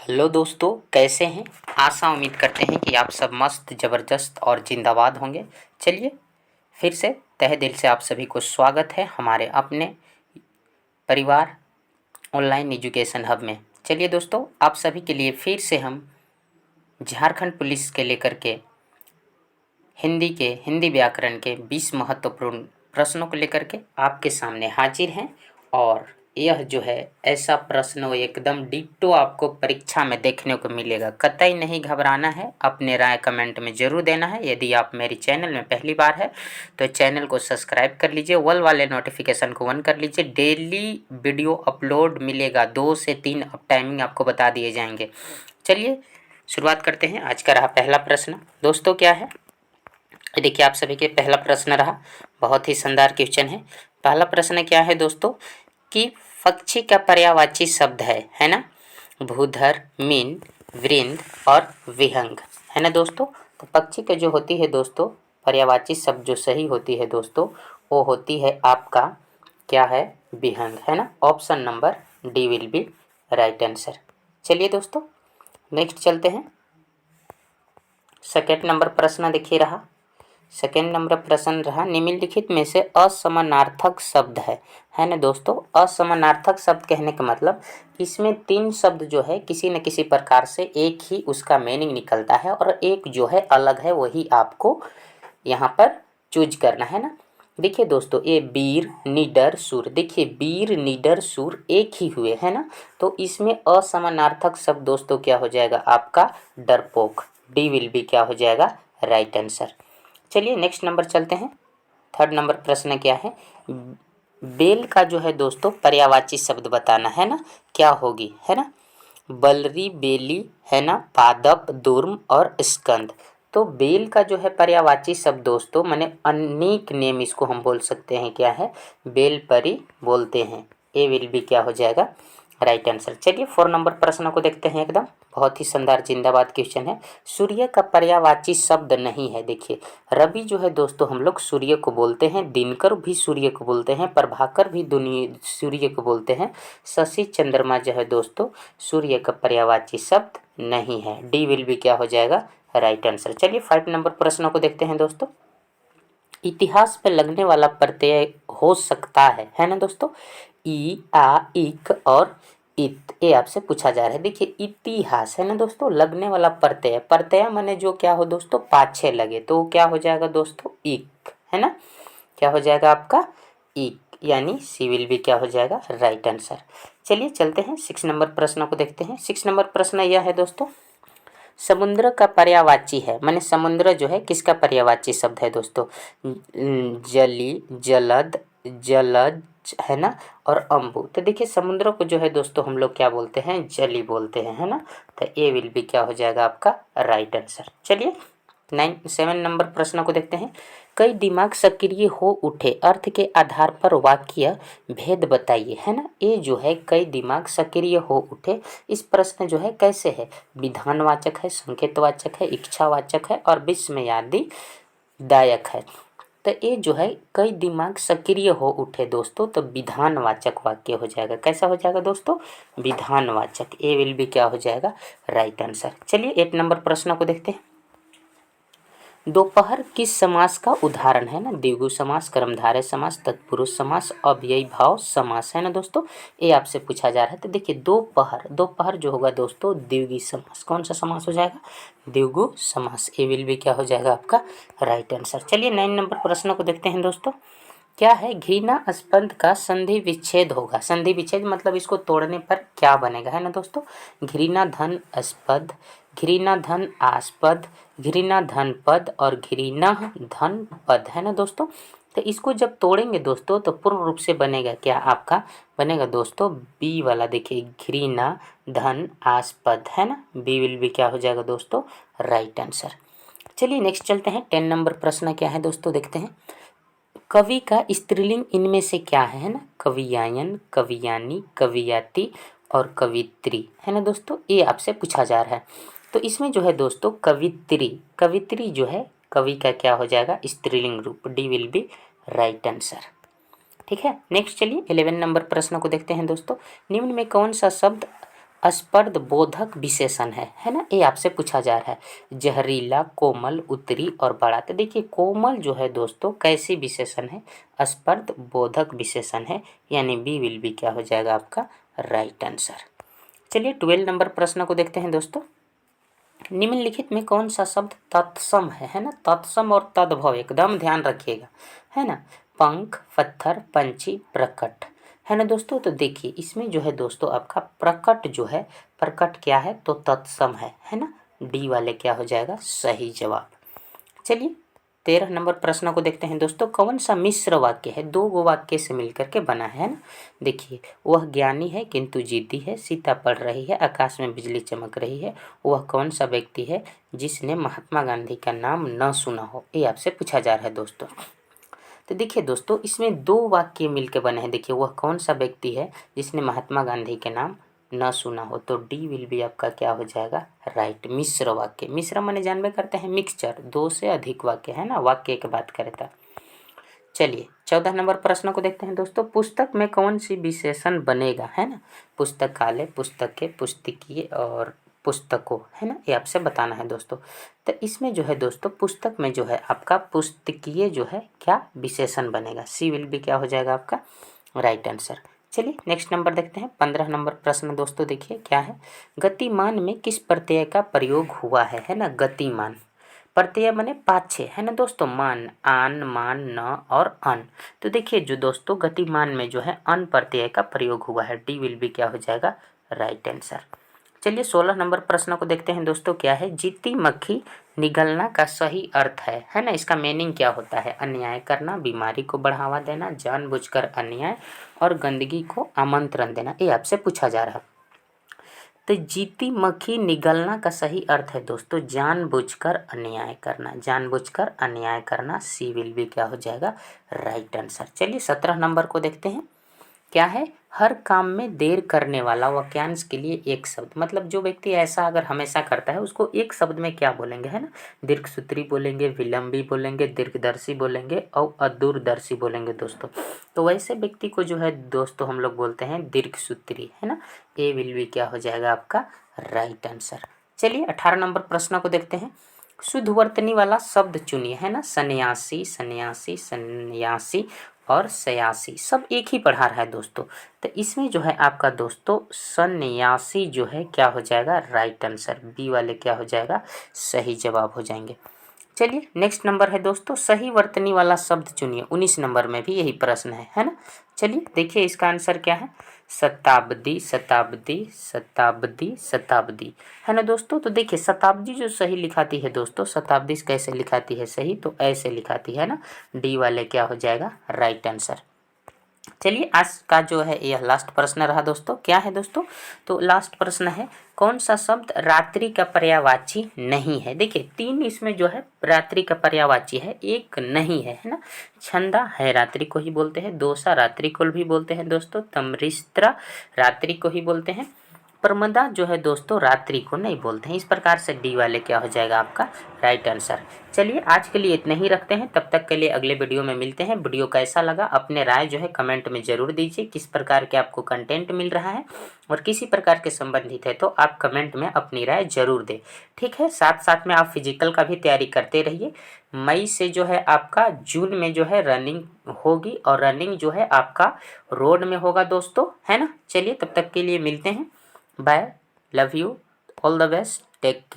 Hello दोस्तों, कैसे हैं। आशा उम्मीद करते हैं कि आप सब मस्त ज़बरदस्त और जिंदाबाद होंगे। चलिए फिर से तहे दिल से आप सभी को स्वागत है हमारे अपने परिवार ऑनलाइन एजुकेशन हब में। चलिए दोस्तों, आप सभी के लिए फिर से हम झारखंड पुलिस के लेकर के हिंदी व्याकरण के 20 महत्वपूर्ण प्रश्नों को लेकर के आपके सामने हाजिर हैं। और यह जो है ऐसा प्रश्न वो एकदम डिट्टो आपको परीक्षा में देखने को मिलेगा। कतई नहीं घबराना है, अपने राय कमेंट में ज़रूर देना है। यदि आप मेरी चैनल में पहली बार है तो चैनल को सब्सक्राइब कर लीजिए, वॉल वाले नोटिफिकेशन को ऑन कर लीजिए। डेली वीडियो अपलोड मिलेगा, 2 से 3 अब टाइमिंग आपको बता दिए जाएंगे। चलिए शुरुआत करते हैं। आज का रहा पहला प्रश्न दोस्तों, क्या है देखिए। आप सभी के पहला प्रश्न रहा, बहुत ही शानदार क्वेश्चन है। पहला प्रश्न क्या है दोस्तों कि पक्षी का पर्यायवाची शब्द है ना, भूधर, मीन, वृंद और विहंग, है ना दोस्तों। तो पक्षी का जो होती है दोस्तों पर्यायवाची शब्द जो सही होती है दोस्तों, वो होती है आपका क्या है, विहंग, है ना। Option number D will be right answer. चलिए दोस्तों नेक्स्ट चलते हैं। सेकेंड नंबर प्रश्न देखिए रहा। सेकेंड नंबर प्रश्न रहा, निम्नलिखित में से असमानार्थक शब्द है ना दोस्तों। असमानार्थक शब्द कहने का मतलब इसमें 3 शब्द जो है किसी न किसी प्रकार से एक ही उसका मीनिंग निकलता है और एक जो है अलग है, वही आपको यहाँ पर चूज करना है ना। देखिए दोस्तों, ये वीर, निडर, सूर, देखिए वीर, निडर, सूर एक ही हुए, है ना। तो इसमें असमानार्थक शब्द दोस्तों क्या हो जाएगा आपका, डरपोक। डी विल बी क्या हो जाएगा राइट आंसर। चलिए नेक्स्ट नंबर चलते हैं। थर्ड नंबर प्रश्न क्या है, बेल का जो है दोस्तों पर्यायवाची शब्द बताना है ना, क्या होगी, है ना। बलरी, बेली, है ना, पादप, दुर्म और स्कंद। तो बेल का जो है पर्यायवाची शब्द दोस्तों माने अनेक नेम, इसको हम बोल सकते हैं क्या है, बेल परी बोलते हैं। ए विल बी क्या हो जाएगा राइट आंसर। चलिए 4 नंबर प्रश्न को देखते हैं। एकदम बहुत ही शानदार जिंदाबाद क्वेश्चन है। सूर्य का पर्यायवाची शब्द नहीं है। देखिए रवि जो है दोस्तों हम लोग सूर्य को बोलते हैं, दिनकर भी सूर्य को बोलते हैं, प्रभाकर भी सूर्य को बोलते हैं। शशि, चंद्रमा जो है दोस्तों सूर्य का पर्यायवाची शब्द नहीं है। डी विल बी क्या हो जाएगा राइट आंसर। चलिए 5 नंबर प्रश्न को देखते हैं दोस्तों। इतिहास पे लगने वाला प्रत्यय हो सकता है ना दोस्तों, ई, आ, इक और इत, ये आपसे पूछा जा रहा है। देखिए इतिहास है ना दोस्तों, लगने वाला प्रत्यय, प्रत्यय माने जो क्या हो दोस्तों पाछे लगे, तो क्या हो जाएगा दोस्तों इक, है ना। क्या हो जाएगा आपका इक, यानी सी विल बी क्या हो जाएगा राइट आंसर। चलिए चलते हैं 6 नंबर प्रश्न को देखते हैं। 6 नंबर प्रश्न यह है दोस्तों, समुद्र का पर्यायवाची है, माने समुद्र जो है किसका पर्यायवाची शब्द है दोस्तों, जली, जलद, जलज, है ना, और अम्बु। तो देखिए समुद्र को जो है दोस्तों हम लोग क्या बोलते हैं, जली बोलते हैं, है ना। तो ए विल बी क्या हो जाएगा आपका राइट आंसर। चलिए 7 नंबर प्रश्न को देखते हैं। कई दिमाग सक्रिय हो उठे, अर्थ के आधार पर वाक्य भेद बताइए, है ना। ये जो है कई दिमाग सक्रिय हो उठे, इस प्रश्न जो है कैसे है, विधानवाचक है, संकेतवाचक है, इच्छावाचक है और विस्मयादि दायक है। तो ये जो है कई दिमाग सक्रिय हो उठे दोस्तों, तो विधानवाचक वाक्य हो जाएगा। कैसा हो जाएगा दोस्तों, विधानवाचक। ए विल बी क्या हो जाएगा राइट आंसर। चलिए 8 नंबर प्रश्न को देखते हैं। दोपहर किस समास का उदाहरण है ना, द्विगु समास, कर्मधारय समास, तत्पुरुष समास, अव्ययी भाव समास, है ना दोस्तों। ये आपसे पूछा जा रहा है। तो देखिए दोपहर, दोपहर जो होगा दोस्तों द्विगु समास, कौन सा समास हो जाएगा, द्विगु समास। ए विल बी क्या हो जाएगा आपका राइट आंसर। चलिए 9 नंबर प्रश्न को देखते हैं दोस्तों। क्या है, घृणास्पद का संधि विच्छेद होगा। संधि विच्छेद मतलब इसको तोड़ने पर क्या बनेगा, है ना दोस्तों। घृणा धन अस्पद, घृणा धन आस्पद, घृणा धन पद और घृणा धन पद, है ना दोस्तों। तो इसको जब तोड़ेंगे दोस्तों तो पूर्ण रूप से बनेगा क्या आपका, बनेगा दोस्तों बी वाला। देखिए घृणा धन आस्पद, है ना, बी विल बी क्या हो जाएगा दोस्तों राइट आंसर। चलिए नेक्स्ट चलते हैं। 10 नंबर प्रश्न क्या है दोस्तों देखते हैं। कवि का स्त्रीलिंग इनमें से क्या है ना, कवियायन, कवियानी, कवियाती और कवित्री, है ना दोस्तों। ये आपसे पूछा जा रहा है। तो इसमें जो है दोस्तों कवित्री, कवित्री जो है कवि का क्या हो जाएगा स्त्रीलिंग रूप। D will be right answer. ठीक है नेक्स्ट चलिए 11 नंबर प्रश्न को देखते हैं दोस्तों। निम्न में कौन सा शब्द स्पर्ध बोधक विशेषण है ना, ये आपसे पूछा जा रहा है। जहरीला, कोमल, उत्तरी और बड़ा। तो देखिए कोमल जो है दोस्तों कैसी विशेषण है, स्पर्ध बोधक विशेषण है, यानी बी विल बी क्या हो जाएगा आपका राइट आंसर। चलिए 12 नंबर प्रश्न को देखते हैं दोस्तों। निम्नलिखित में कौन सा शब्द तत्सम है ना, तत्सम और तद्भव एकदम ध्यान रखिएगा, है ना। पंख, पत्थर, पंछी, प्रकट, है ना दोस्तों। तो देखिए इसमें जो है दोस्तों आपका प्रकट जो है, प्रकट क्या है तो तत्सम है ना, डी वाले क्या हो जाएगा सही जवाब। चलिए 13 नंबर प्रश्न को देखते हैं दोस्तों। कौन सा मिश्र वाक्य है, दो गो वाक्य से मिलकर के बना है ना। देखिए वह ज्ञानी है किंतु जिद्दी है, सीता पढ़ रही है, आकाश में बिजली चमक रही है, वह कौन सा व्यक्ति है जिसने महात्मा गांधी का नाम न सुना हो, ये आपसे पूछा जा रहा है दोस्तों। तो देखिए दोस्तों इसमें दो वाक्य मिलकर बने हैं। देखिए वह कौन सा व्यक्ति है जिसने महात्मा गांधी के नाम न सुना हो, तो डी विल बी आपका क्या हो जाएगा राइट। मिश्र वाक्य, मिश्र माने जानबे करते हैं मिक्सचर, दो से अधिक वाक्य है ना, वाक्य की बात करें तो। चलिए 14 नंबर प्रश्न को देखते हैं दोस्तों। पुस्तक में कौन सी विशेषण बनेगा, है ना। पुस्तकालय, पुस्तकें, पुस्तकीय और पुस्तकों, है ना, ये आपसे बताना है दोस्तों। तो इसमें जो है दोस्तों पुस्तक में जो है आपका पुस्तकीय जो है क्या विशेषण बनेगा, सी विल बी क्या हो जाएगा आपका राइट आंसर। चलिए नेक्स्ट नंबर देखते हैं। 15 नंबर प्रश्न दोस्तों देखिए क्या है। गतिमान में किस प्रत्यय का प्रयोग हुआ है ना। गतिमान प्रत्यय बने पाछे, है ना दोस्तों, मान, आन, मान, न और अन। तो देखिए जो दोस्तों गतिमान में जो है अन प्रत्यय का प्रयोग हुआ है, डी विल बी क्या हो जाएगा राइट आंसर। चलिए 16 नंबर प्रश्न को देखते हैं दोस्तों क्या है। जीती मक्खी निगलना का सही अर्थ है ना, इसका मीनिंग क्या होता है। अन्याय करना, बीमारी को बढ़ावा देना, जानबूझकर अन्याय और गंदगी को आमंत्रण देना, ये आपसे पूछा जा रहा है। तो जीती मक्खी निगलना का सही अर्थ है दोस्तों जानबूझकर अन्याय करना, जानबूझकर अन्याय करना, सी विल बी क्या हो जाएगा राइट आंसर। चलिए 17 नंबर को देखते हैं क्या है। हर काम में देर करने वाला वाक्यांश के लिए एक शब्द, मतलब जो व्यक्ति ऐसा अगर हमेशा करता है उसको एक शब्द में क्या बोलेंगे, है ना। दीर्घसूत्री बोलेंगे, विलंबी बोलेंगे, दीर्घदर्शी बोलेंगे और अदूरदर्शी बोलेंगे दोस्तों। तो वैसे व्यक्ति को जो है दोस्तों हम लोग बोलते हैं दीर्घसूत्री, है ना। ए विल बी क्या हो जाएगा आपका राइट आंसर। चलिए 18 नंबर प्रश्न को देखते हैं। शुद्ध वर्तनी वाला शब्द चुनिए, है ना। सन्यासी, सन्यासी, सन्यासी और सयासी सब एक ही पढ़ा रहा है दोस्तों। तो इसमें जो है आपका दोस्तों सन्यासी जो है क्या हो जाएगा राइट आंसर, बी वाले क्या हो जाएगा सही जवाब हो जाएंगे। चलिए नेक्स्ट नंबर है दोस्तों। सही वर्तनी वाला शब्द चुनिए, 19 नंबर में भी यही प्रश्न है ना। चलिए देखिए इसका आंसर क्या है। शताब्दी, शताब्दी, शताब्दी, शताब्दी, है ना दोस्तों। तो देखिए शताब्दी जो सही लिखाती है दोस्तों, शताब्दी कैसे लिखाती है सही, तो ऐसे लिखाती है ना, डी वाले क्या हो जाएगा राइट आंसर। चलिए आज का जो है यह लास्ट प्रश्न रहा दोस्तों। क्या है दोस्तों, तो लास्ट प्रश्न है कौन सा शब्द रात्रि का पर्यायवाची नहीं है। देखिए 3 इसमें जो है रात्रि का पर्यायवाची है, एक नहीं है ना। छंदा है रात्रि को ही बोलते हैं, दोसा रात्रि को भी बोलते हैं दोस्तों, तमरिस्त्रा रात्रि को ही बोलते हैं, प्रमदा जो है दोस्तों रात्रि को नहीं बोलते हैं। इस प्रकार से डी वाले क्या हो जाएगा आपका राइट आंसर। चलिए आज के लिए इतना ही रखते हैं, तब तक के लिए अगले वीडियो में मिलते हैं। वीडियो कैसा लगा अपने राय जो है कमेंट में ज़रूर दीजिए, किस प्रकार के आपको कंटेंट मिल रहा है और किसी प्रकार के संबंधित है तो आप कमेंट में अपनी राय जरूर दें, ठीक है। साथ साथ में आप फिजिकल का भी तैयारी करते रहिए। मई से जो है आपका जून में जो है रनिंग होगी और रनिंग जो है आपका रोड में होगा दोस्तों, है ना। चलिए तब तक के लिए मिलते हैं, bye, love you, all the best, take care.